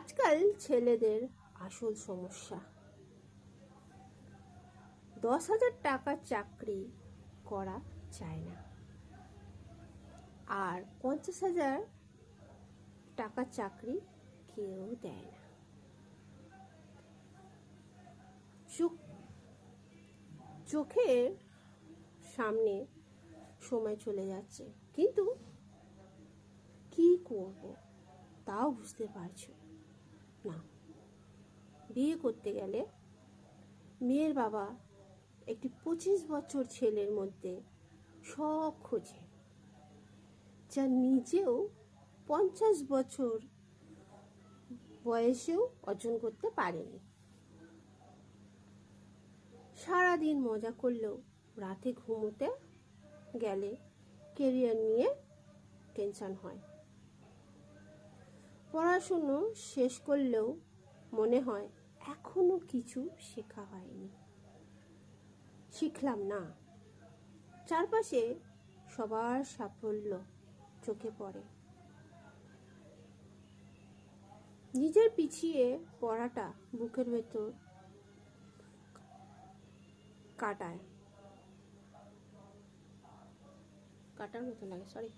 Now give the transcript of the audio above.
আজকাল ছেলেদের আসল সমস্যা 10,000 টাকার চাকরি করা চায় না, আর 50,000 টাকার চাকরি কেউ দেয় না। চোখের সামনে সময় চলে যাচ্ছে, কিন্তু কি করব তাও বুঝতে পারছো না। বিয়ে করতে গেলে মেয়ের বাবা একটি 25 বছর ছেলের মধ্যে সব খোঁজে, যা নিজেও 50 বছর বয়সেও অর্জন করতে পারেনি। সারাদিন মজা করলেও রাতে ঘুমোতে গেলে কেরিয়ার নিয়ে টেনশন হয়। পড়াশুনো শেষ করলেও মনে হয় এখনো কিছু শেখা হয়নি, শিখলাম না। চারপাশে সবার সাফল্য চোখে পড়ে, নিজের পিছিয়ে পড়াটা বুকের ভেতর কাটার মতো লাগে। সরি।